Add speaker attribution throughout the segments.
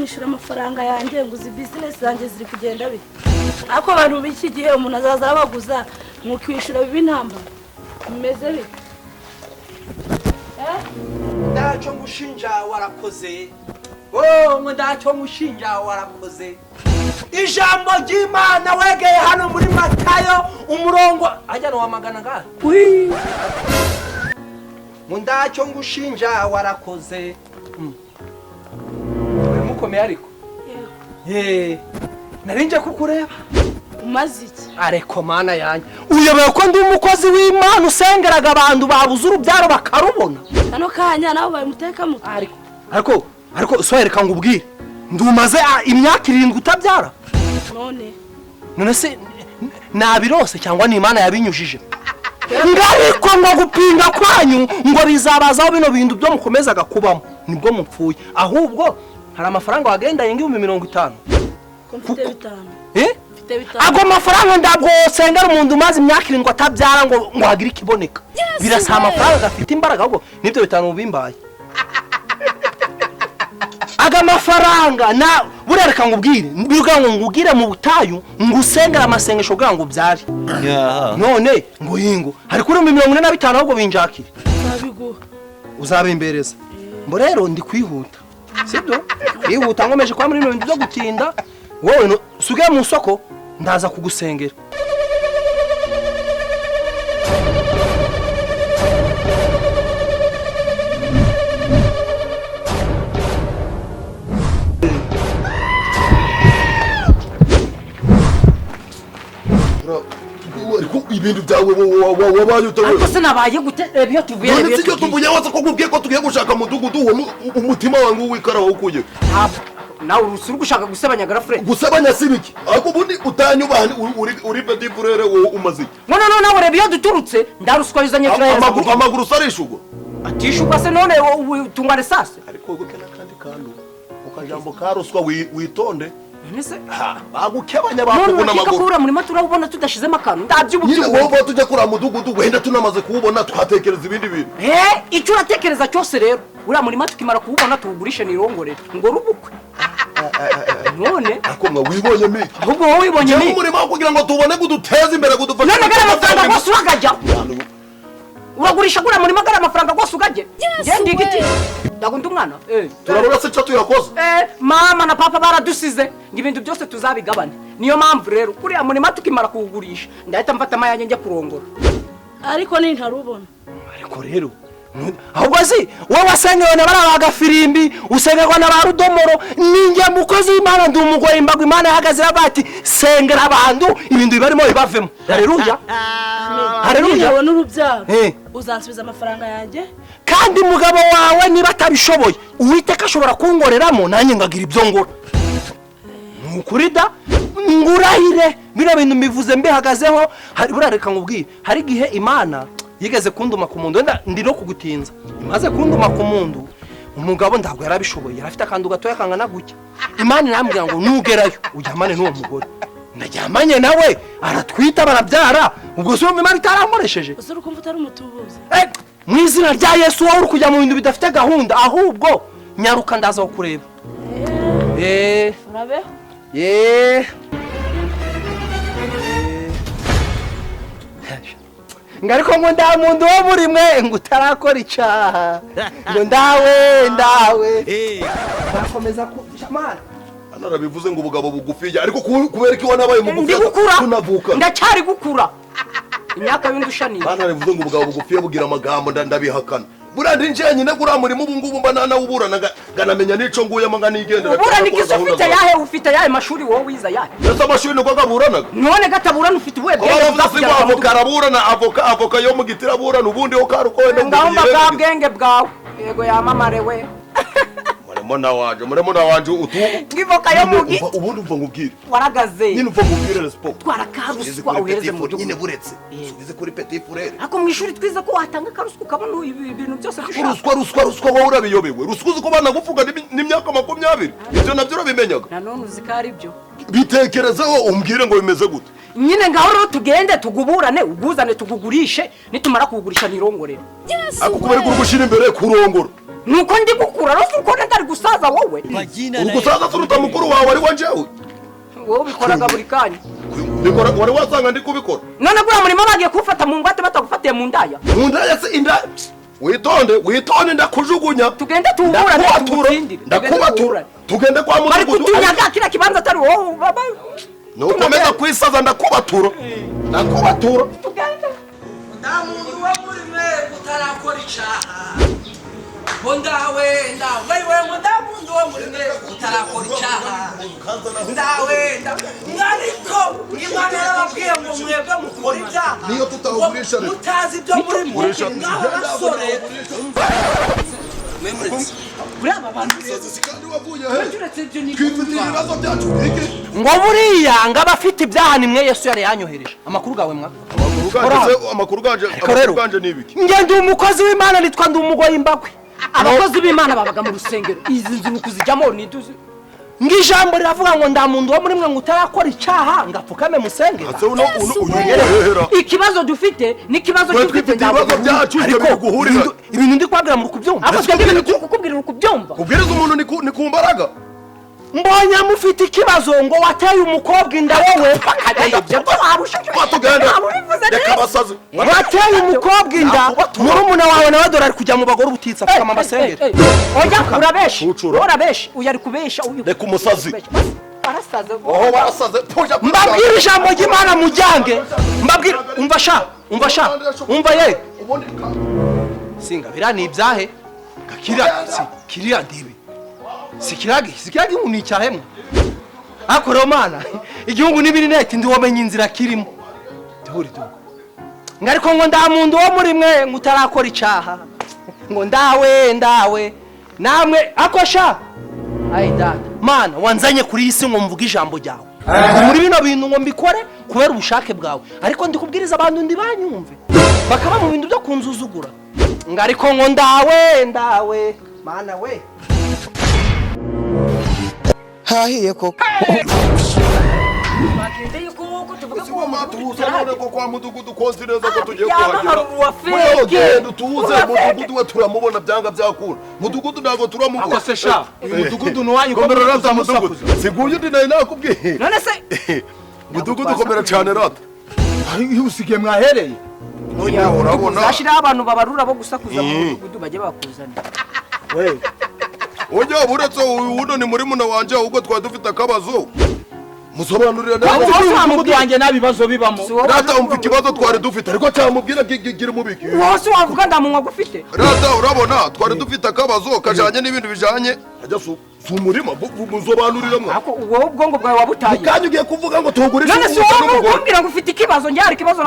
Speaker 1: kunyishura amafaranga yanjye ngo uzi business zanjye ziri kugenda bite ako abantu b'iki gihe umuntu azaza abaguza mukwishyura b'intamba mumeze bite
Speaker 2: ndacyo ngushinja warakoze ngo ndacyo ngushinja warakoze ijambo ry'Imana wegeye hano muri Matayo umurongo ajyana wa magana ngahe ngo ndacyo ngushinja warakoze mukomeye ariko narinje kukureba
Speaker 1: umaze iki
Speaker 2: ariko mana yanjye uyobewe ko ndi umukozi w'Imana usengeraga abantu babuze urubyaro bakarubona
Speaker 1: kano kanya nabo bamuteka mu
Speaker 2: ariko sohereka ngubwire ndumaze imyaka 7 utabyara none se nabirose cyangwa ni Imana yabinyujije ngariko ngo gupinga kwanyu ngo bizabazaho bino bintu byo mukomezaga kubamo nibwo mupfuye ahubwo hari amafaranga wagenda yenga 50
Speaker 1: mfite bitanu
Speaker 2: ago mafaranga ndabwo sengera umuntu umaze imyaka 7 atabyara ngo hagire ikiboneka birasa amafaranga gafite imbaraga ahubwo nibyo bitanu bimbaye aga mafaranga na burereka ngubwire biruga ngo ngugire mu butayu ngusengera amasengesho bwa ngo byari none ngo yingo hari kuri 45 ahubwo binjakire uzabimbereza mbo rero ndi kwihuta sibyo kwihuta ngomeje kwa muri ibintu byo gutinda wowe suge mu soko ndaza kugusengera
Speaker 3: ibintu byawe wabaye utawe
Speaker 4: ariko se nabaye gute ebyo tuvuye
Speaker 3: ebyo cyo tuvuye waza ko kubwiye ko tugiye gushaka mudugudu umutima wangu wikaraho ukuye
Speaker 4: nawe urusuru gushaka gusebanya garafre
Speaker 3: gusebanya sibiki ariko bundi utanyubahani uri petit frere umazi
Speaker 4: no nawe rebyo duturutse ndaruswa yuzanye turayeza
Speaker 3: amaguru sarishugo
Speaker 4: atishuka se none tungane sase
Speaker 3: ariko gukena kandi kandu ukajambo karuswa witonde
Speaker 4: nese
Speaker 3: bagukebanya bakubona amaguru
Speaker 4: kura muri matura ubona tudashizemo akantu ndabyubutu
Speaker 3: nyine wowe tujya kura mudugudu wenda tunamaze kuubona twatekereza ibindi bintu
Speaker 4: icyo uratekereza cyose rero ura muri matu kimara kuubona tugurishe nirongore ngo rubukwe none
Speaker 3: akomwa wibonye miki
Speaker 4: ahubwo wowe wibonye miki
Speaker 3: muri mako kugira ngo tubone guduteza imbere gudufasha
Speaker 4: none gara amafaranga gose uragajya uragurisha kura muri magara amafaranga gose ugaje ngende igiti ndagunda umwana
Speaker 3: turabona se cyo yakoze
Speaker 4: mama na papa baradusize ngibintu byose tuzabigabane niyo mpamvu rero kuri muri matu kimara kugurisha ndahita mfata amayange njya kurongora
Speaker 1: ariko ni ntarubona
Speaker 2: ariko rero ahubwo si wowe wasengewe na barabaga firimbi usengerwa na barudomoro ninjye mukozi w'Imana ndi umugore imbago Imana yahagaze bati sengera abantu ibintu bibarimo bibavemo haleluya
Speaker 1: haleluya wowe n'urubyaro uzansubiza amafaranga yanjye
Speaker 2: kandi mugabo wawe niba atabishoboye Uwiteka ashobora kungoreramo nanjye ngagira ibyo ngora nukurida ngurahire bino bintu mivuze mbihagazeho hari burareka ngubwire hari gihe Imana yigeze kunduma ku mundu wenda ndi no kugutinza imaze kunduma ku mundu umugabo ndabwo yarabishoboye yarafite akandu gatoya kangana gutya Imana irambwira ngo nugerayo ujyamane n'uwo mugore najyamanye nawe aratwita barabyara ubwo so Imana itarankoresheje
Speaker 1: usuru kumva utari umutubuzi
Speaker 2: mu izina rya Yesu wowe uri kujya mu bintu bidafite gahunda ahubwo nyaruka ndaza kureba
Speaker 1: urabeho
Speaker 2: ngariko ngo nda muntu wo muri mwe ngo utarakora icaha ngo ndawe bakomeza kucamana
Speaker 3: anarabivuze ngo ubugabo bugufiya ariko kubera ko wanabaye mugufiya
Speaker 4: tunavuka ndacyari gukura imyaka y'indushani
Speaker 3: anarabivuze ngo ubugabo bugufiya bugira amagambo ndabihakana burandi nje nyine gura muri mu bungu bumba nawuburana ganamenya nico nguye amanga nigendera
Speaker 4: uburana ikisi ufite yahe mashuri wowe wiza yahe
Speaker 3: ese amashuri niko gaburanaga
Speaker 4: none gataburana ufite ubuye
Speaker 3: bwenge avoka raburana avoka yo mugitira burana ubundi ho karuko wenda
Speaker 4: ngamba bwa bwenge bwawe yego yamamare we
Speaker 3: muremona wanje
Speaker 4: ngivoka yo mugi
Speaker 3: ubundi umva ngubwire
Speaker 4: waragaze
Speaker 3: nyine umva ngubwire respect
Speaker 4: twarakaruswa uhereze mu gihugu
Speaker 3: nyine buretse subize kuri petit frère
Speaker 4: ako mwishuri twiza ko watanga karuswa ukabona ibintu byose
Speaker 3: ruswa wowe urabiyobewe ruswa uzi ko bana gufuga n'imyaka 20 ibyo nabyo urabimenyaga
Speaker 4: nanone uzi ko ari byo
Speaker 3: bitekerezeho umbwire ngo bimeze gute
Speaker 4: nyine ngaho rero tugende tuguburane uguzane tugugurishe nitumara kugurisha nirongorera
Speaker 3: ako kubera gushira imbere kurongora
Speaker 4: nuko ndi gukura rose uko ndari gusaza wowe
Speaker 3: ugusaza suruta mukuru wawe ari wanjewe
Speaker 4: wowe ubikoraga buri kanya
Speaker 3: bikora wari wasanga ndi kubikora
Speaker 4: none gura murimo bagiye kufata mu ngwate batagufatiye mu ndaya
Speaker 3: se inda witonde ndakujugunya
Speaker 4: tugende tuhura
Speaker 3: ndakubatura tugende kwa
Speaker 4: bari
Speaker 3: mudugudu
Speaker 4: kutunyaga kila kibanza atari wowe baba
Speaker 3: nukomeza kwisaza ndakubatura
Speaker 4: tugende
Speaker 5: ndamuntu wo muri mwe utarakora icaha ngo ndawe wewe ndamuntu wo muri mwe utarakora icaha ndawe ariko Imana yarababwiye ngo mwebwe mukora ibyaha
Speaker 3: niyo tutagurisha
Speaker 5: mutazi ibyo muri mwe ngaho basore Brava bantu
Speaker 2: ngo buriya ngo abafite ibyaha ni mwe Yesu yari yanyohereje amakuru gawe mwa
Speaker 3: amakuru ganje nibiki
Speaker 2: nge ndi umukozi w'Imana nitwa ndi umugoyi imbagwe
Speaker 4: abakozi b'Imana babaga mu rusengero izi nzu kuzijyamo nituzi
Speaker 2: ngijambo riravuga ngo nda muntu wo muri mwe ngutarakora icyaha ngapfukame musenge
Speaker 4: ikibazo dufite ni kibazo cy'ufite
Speaker 3: ibibazo byacu byo guhurira
Speaker 2: ibintu ndi kwabwira mu kubyumva
Speaker 4: ako twebwe ibintu turi kukubwira kubyumva
Speaker 3: kubwiriza umuntu ni ku mbaraga
Speaker 2: mbonye mufite ikibazo ngo wateye umukobwa inda wowe
Speaker 3: watugenda reka basaze
Speaker 2: wateye umukobwa inda murumuna wawe nawe dore ari kujya mu bagore ubutitsa apfukama amasengeri
Speaker 4: oya urabesha uyu ari kubesha
Speaker 3: reka umusazi
Speaker 4: barasaze
Speaker 3: barasaze
Speaker 2: mbabwira ijambo ry'Imana mujyange mbabwira umva ye singa birani ibyahe kiriya ndibi sikiragi mu nicyahemwe ako romana igihugu nibiri neti ndi womenye inzira kirimo duhuri ngariko ngo nda muntu wo muri mwe ngutarakora icaha ngo ndawe namwe akosha ai data mana wanzanye kuri isi ngo mvuga ijambo ryawe muri bino bintu ngo mbikore kubera ubushake bwawe ariko ndi kubwiriza abantu ndi banyumve bakaba mu bintu byo kunzuzugura ngariko ngo ndawe mana we
Speaker 6: hahiye koko
Speaker 4: bagendeye kuko tuvuga
Speaker 3: ko matuza none ko kwa mudugudu kozi neza ko tugiye
Speaker 4: kuhagera
Speaker 3: tuze mudugudu we turamubona byanga byakura mudugudu ntago turamubona
Speaker 2: akose sha uyu mudugudu nuwanyu
Speaker 3: komera rata mudugudu siguye ndi nayo nakubwiye
Speaker 4: none se
Speaker 3: mudugudu komera cyane rata
Speaker 2: usige mwahereye
Speaker 3: oya urabona
Speaker 4: zashiraho abantu babarura bo gusakuza mu mudugudu bajye bakuzana
Speaker 2: we
Speaker 3: Oya buretse uno ni muri muna wanje ubwo twa dufite akabazo musobanurira
Speaker 2: neza mudugudu wanjye nabibazo bibamo
Speaker 3: rata umva ikibazo twari dufite ariko cyamubwira gire mubiki
Speaker 4: wose wavuga ndamunwa gufite
Speaker 3: rata urabona twari dufite akabazo kajanye n'ibintu bijanye ajya su murima musobanurira mwa
Speaker 4: ako wowe ubwongo bwawe wabutaye
Speaker 3: mukanya ugiye kuvuga ngo tugurishe
Speaker 4: none se wowe kumbwira ngo ufite ikibazo njye hari ikibazo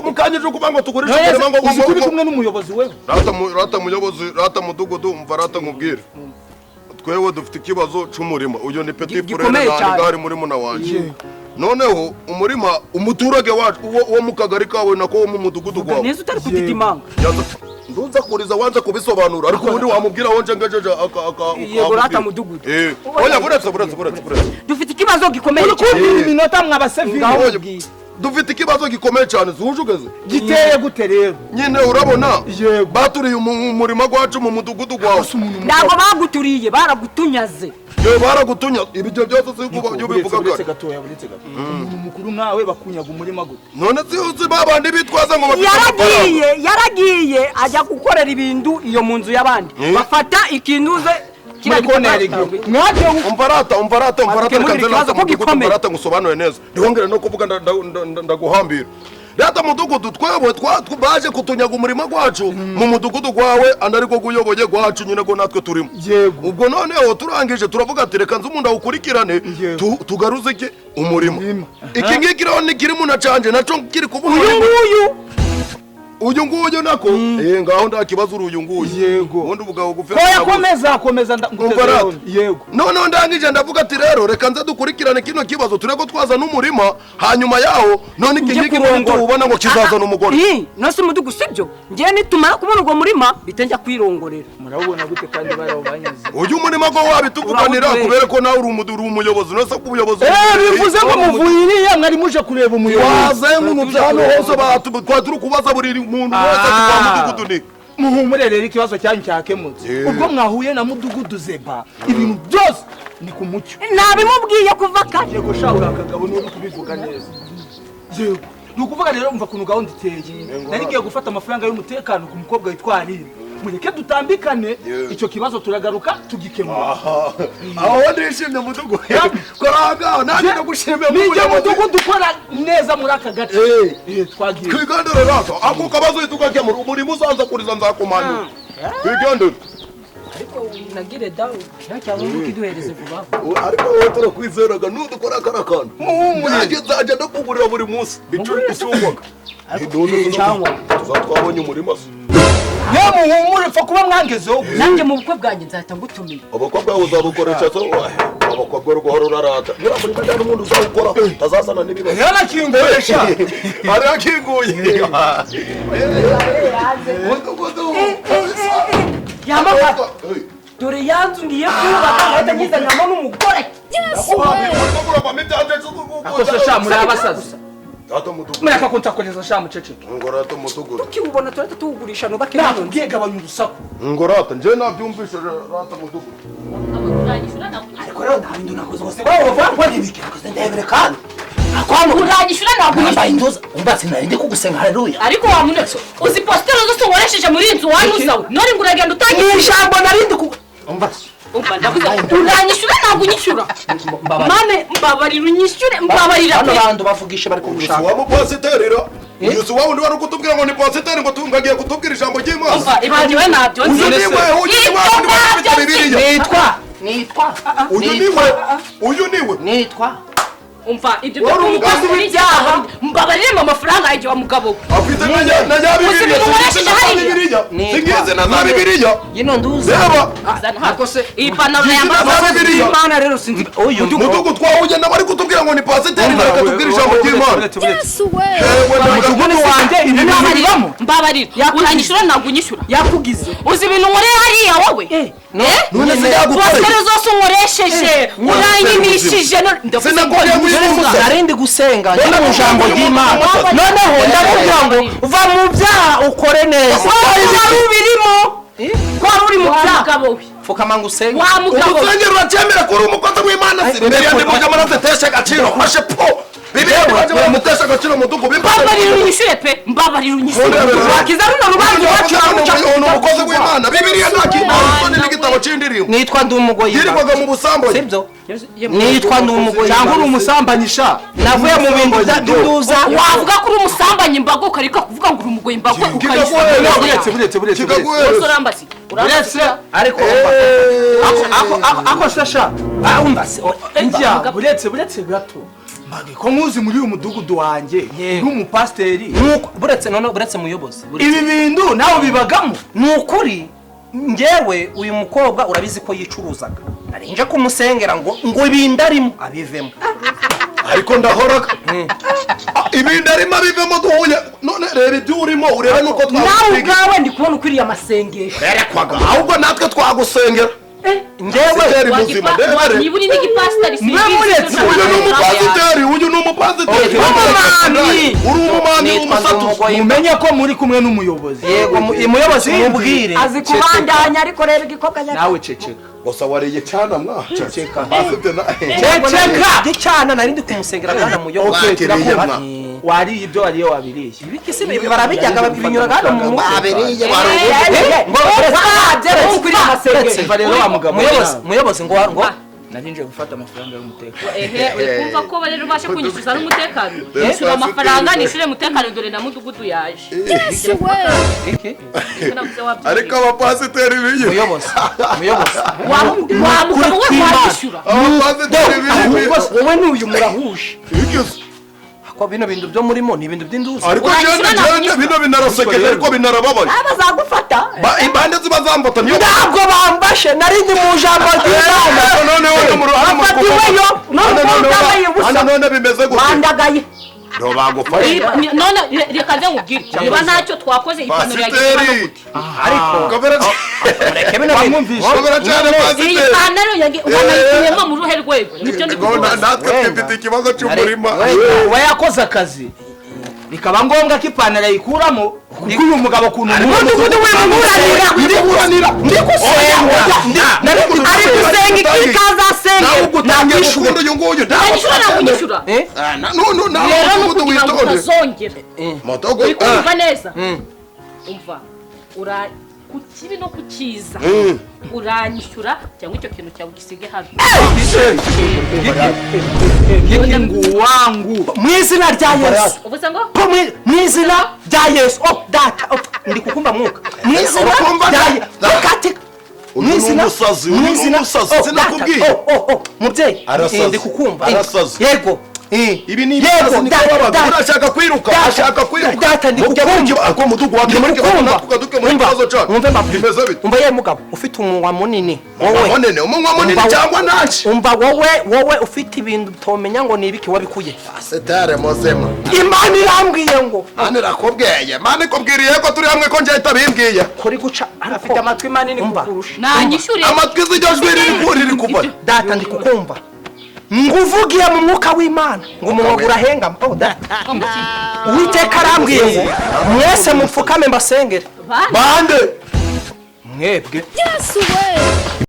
Speaker 3: mukanya uje kuvuga ngo tugurishe umurima ngo
Speaker 2: uri kumwe n'umuyobozi wewe
Speaker 3: rata muyobozi rata mudugudu umva rata nkubwire twewe dufite ikibazo c'umurima uyo ni petit frère nandi gari muri muna wanje noneho umurima umuturage wacu uwo mu kagari kawe nako wo mu mudugudu gwawe
Speaker 4: neza utari kutitimanga
Speaker 3: ndunza kuriza wanze kubisobanura ariko ubundi wamubwira wonje ngejeje
Speaker 4: yego rata mudugudu
Speaker 3: oya buretse
Speaker 4: dufite ikibazo gikomeye
Speaker 2: kubwira iminota mwabasevile
Speaker 3: dufite ikibazo gikomeye cyane zujugeze
Speaker 2: giteye gute rero
Speaker 3: nyine urabona baturiye umurima gwacu mu mudugudu gwawe
Speaker 4: ntabwo baguturiye baragutunyaze
Speaker 3: baragutunya ibyo byose si bivuga
Speaker 2: buretse gatoya umuntu mukuru nkawe bakunyaga umurima gute
Speaker 3: none si babandi bitwaza ngo
Speaker 4: yaragiye ajya gukorera ibintu iyo mu nzu y'abandi bafata ikintuze
Speaker 3: umvarata ngusobanure neza ndihongere no kuvuga ndaguhambira rata mudugudu twebwe baje kutunyaga umurima gwacu mu mudugudu gwawe anariko guyoboye gwacu nyine go natwe turimo ubwo noneho turangije turavuga ati reka nzumuntu awukurikirane tugaruze iki umurima iki ngiki rero ni kiri muna canje naco kiri kubuha uyu nguyu nako ngaho nda kibazo uyu nguyu
Speaker 2: yego
Speaker 3: ubundi ubugabo gufite
Speaker 2: komeza
Speaker 3: yego none ndangije ndavuga ati rero reka nze dukurikirane kino kibazo tureko twaza n'umurima hanyuma yaho none iki ngiki ubona ngo kizazana umugore
Speaker 4: nose mudugu sibyo ngiye nitumara kubona ubwo murima bitenjya kwirongorera
Speaker 2: murabona gute kandi baraho banyaze
Speaker 3: uyu murima go wabituvuganira kubera ko nawe uri umuyobozi nose ku buyobozi
Speaker 2: bivuze ngo muvuyiriye mwari muje kureba umuyobozi
Speaker 3: waze mu byano hose baturi kubaza buri umuntu wese kwa mudugudu ni
Speaker 7: muhumure rero ikibazo cyanyu cyakemutse ubwo mwahuye na mudugudu Zeba ibintu byose ni ku mucyo
Speaker 4: nabimubwiye kuva kare
Speaker 7: yego shawura akagabo no kubivuga neza yego nukuvuga rero umva kuntu gahunda iteye nari ngiye gufata amafaranga y'umutekano ku mukobwa witwa Aline mureke dutambikane icyo kibazo turagaruka tugikemura
Speaker 3: aho ndishimye mudugudu koranga nanjye nagushimiye
Speaker 7: nijye mudugudu ukora neza muri aka gace twagiye
Speaker 3: kwigandere rata ako kabazo tukakemura umurimo usanza kuriza nzakomanda kwigandere
Speaker 4: ariko nagire dawe cyangwa ukiduhereze vuba
Speaker 3: ariko wowe turakwizeraga nudukora akarakana nanjye nzajya ndakugurira buri munsi icuri isungwaga
Speaker 4: cyangwa
Speaker 3: tuzatwabonye umurima
Speaker 7: muhumure pfa kuba mwangezeho
Speaker 4: nanjye mu bukwe bwanjye nzahita ngutumira
Speaker 3: abakobwa bawe uzabukoresha so abakobwa ruguhora urarata niba muri kajya n'ubundi uzawukora utazasana n'ibibazo
Speaker 7: yanakinguye
Speaker 3: arakinguye
Speaker 4: yamama dore yanzu ngiye kubaka ngahita nyizanamo n'umugore
Speaker 7: akose sha muri abasaza
Speaker 3: Tato mudugudu
Speaker 7: mureka kuntakoreza sha muceceke
Speaker 3: ngorata mudugudu
Speaker 4: ukibona turahita tuwugurisha nubake
Speaker 7: nakubwiye gabanya urusaku
Speaker 3: ngorata nje nabyumvishe rata mudugudu
Speaker 2: ariko rero nta bintu nakoze ngo se wowe uvuga n'ibiki nakoze ndebere kandi
Speaker 1: uranyishyura ntabwo
Speaker 2: nambaye indoza umbatse narinde kugusenga haleluya
Speaker 1: ariko wamunetse uzi positeri zose ukoresheje muri iyi nzu wanyuzaho none ngo uragenda utangiye
Speaker 2: ijambo narinde ku umbatse
Speaker 1: uranyishyura ntabwo unyishyura mame mbabarira unyishyure mbabarira
Speaker 2: hano bantu bavugisha bari kugushaka
Speaker 3: wa mupasiteri ra uyu wa wundi wari kutubwira ngo ni pasiteri ngo tungagiye kutubwira ijambo ry'Imana
Speaker 1: ibyo we ntabyo nzi
Speaker 3: uyu niwe
Speaker 2: nitwa
Speaker 1: umva ibyo byo umukozi w'ibyaha mbabarire mu mafaranga yagiye wa mugabo
Speaker 3: afite na ya bibiliya singize na za bibiliya
Speaker 2: yino nduzi
Speaker 3: reba
Speaker 1: akose iyi panaro yambaye
Speaker 4: Imana rero sinzi
Speaker 2: uyu
Speaker 3: mudugudu twawugenda bari kutubwira ngo ni pasiteri ngo reka tubwire ijambo ry'Imana
Speaker 7: umudugudu wanjye ibi bintu bibamo
Speaker 1: mbabarira uranyishyura ntabwo unyishyura
Speaker 4: yakugize
Speaker 1: uzi ibintu nkoreye hariya wowe
Speaker 3: none se yagukoreye
Speaker 1: positeri zose unkoresheje uranyimishije
Speaker 2: narindi gusenga ndi mu ijambo ry'Imana noneho ndakubwira ngo uva mu byaha ukore neza
Speaker 1: wari ubirimo wari uri mu byaha
Speaker 2: fukama ngo usenge
Speaker 1: wa mugabo
Speaker 3: urusengero uracyemera ko uri umukozi w'Imana si mbere yandi mujya muratesha agaciro fashe po bibiliya mujya muratesha agaciro mudugudu
Speaker 1: mbabarira unyishyure pe mbabarira unyishyure
Speaker 4: wakiza runo rubanza iwacu
Speaker 3: ni umukozi w'Imana bibiliya nta kintu n'igitabo c'indirimbo
Speaker 2: nitwa ndi umugoyi
Speaker 3: yirirwaga mu busambanyi
Speaker 2: sibyo nitwa ndi umugoyi
Speaker 7: cyangwa uri umusambanyi
Speaker 2: navuye mu bintu by'induza
Speaker 1: wavuga ko uri umusambanyi imbago ukareka kuvuga ngo uri umugoyi imbago
Speaker 7: buretse
Speaker 1: urambazi
Speaker 2: ariko
Speaker 7: ako sasha
Speaker 2: umva se
Speaker 7: njya buretse gato mbage ko muzi muri uyu mudugudu wanjye n'umupasiteri
Speaker 2: buretse muyobozi
Speaker 7: ibi bintu nawe bibagamo
Speaker 2: ni ukuri njyewe uyu mukobwa urabizi ko yicuruzaga narinje kumusengera ngo ibindi arimo abivemo
Speaker 3: ariko ndahoraga ibindi arimo abivemo duhuye none reba ibyo urimo urebe nuko
Speaker 4: nawe ubwawe ndi kubona ukwiriye amasengesho
Speaker 3: rerekwaga ahubwo natwe twagusengera
Speaker 2: njyewe
Speaker 1: niba uri n'igipasiteri
Speaker 3: uyu ni umupasiteri uri umumani w'umusatuzi
Speaker 7: mumenye ko muri kumwe n'umuyobozi
Speaker 2: yego umuyobozi mubwire
Speaker 4: azi kubandanya ariko reba igikobwa
Speaker 7: nawe ceceka
Speaker 3: gusa wariye cyana mwa
Speaker 7: ceceka
Speaker 2: ceceka gicyana narindi kumusengera kana muyobozi
Speaker 3: turakubona
Speaker 7: wariye ibyo wariye wabiriye
Speaker 2: ibiki se barabijyaga babinyura hano mu
Speaker 3: babiriye
Speaker 2: muyobozi ngo
Speaker 7: narinje gufata amafaranga y'umutekano
Speaker 1: uri kumva ko rero ubashe kunyishyuza n'umutekano nishyura amafaranga nishyure umutekano dore na mudugudu yaje
Speaker 3: ariko abapasiteri biye
Speaker 2: muyobozi
Speaker 1: wa mugabo we wanyishyura
Speaker 3: abapasiteri biye
Speaker 2: wowe n'uyu murahuje
Speaker 3: ikisi
Speaker 2: ko bino bintu byo murimo ni ibintu by'induzi
Speaker 3: ariko cyane bino binarasekeje ariko binarababaye
Speaker 4: bazagufata
Speaker 3: ibande ziba zambata niyo
Speaker 2: ntabwo bambashe narindi mu jambo ry'Imana
Speaker 3: none wowe mu ruhame mu kuko none bimeze gute
Speaker 4: bandagaye
Speaker 3: no bagufashe
Speaker 1: none reka nze nkubwire niba ntacyo twakoze ipanuro yagiye
Speaker 2: ariko
Speaker 3: reke bino bamwumvisha cyane
Speaker 1: iyi
Speaker 3: pasiteri
Speaker 1: panaro wanayikuyemo mu ruhe rwego nibyo ndi kuvuga
Speaker 3: natwe twifite ikibazo cy'umurima
Speaker 7: we yakoze akazi bikaba ngombwa ko ipantaro ayikuramo kuko uyu mugabo kuntu
Speaker 2: umudugudu wimuburanira ndi gusenga ari gusenga ikazasenge
Speaker 3: nakwishura uyu nguyu
Speaker 1: nanyishura nakunyishura rero nukugira ngo utazongera
Speaker 3: modogo
Speaker 1: uri kumva neza umva ku kibi no kukiza uranyishyura cyangwa icyo kintu cyawe ugisige hano
Speaker 7: Mungu wangu
Speaker 2: mu izina rya Yesu
Speaker 1: uvuze ngo
Speaker 2: mu izina rya Yesu data ndi kukumva mwuka mu izina rya Yesu
Speaker 3: mu izina sinakubwiye
Speaker 2: mubyeyi ndi kukumva yego
Speaker 3: ibi ni ibibazo niko babaga urashaka kwiruka
Speaker 2: data ndi kukumva
Speaker 3: ako mudugu wa muri kubona tukaduke muri kibazo cyacu bimeze bite
Speaker 2: umva ye mugabo ufite umunwa munini
Speaker 3: umunwa munini cyangwa nanje
Speaker 2: umva wowe ufite ibintu utomenya ngo ni ibiki wabikuye
Speaker 3: setare mozema
Speaker 2: Imana irambwiye ngo
Speaker 3: ane rakobweye mane kubwiriye ko turi hamwe ko nje itabimbwiye
Speaker 2: kuri guca
Speaker 4: afite amatwi manini kukurusha
Speaker 1: nanyishyure
Speaker 3: amatwi zijyajwe riri kuba
Speaker 2: data ndi kukumva nguvugiye mu mwuka w'Imana ngo umunwa urahengama Uwiteka arambwiye ngo mwese mupfukame mbasengere
Speaker 3: bande
Speaker 2: mwebwe
Speaker 1: Yesu we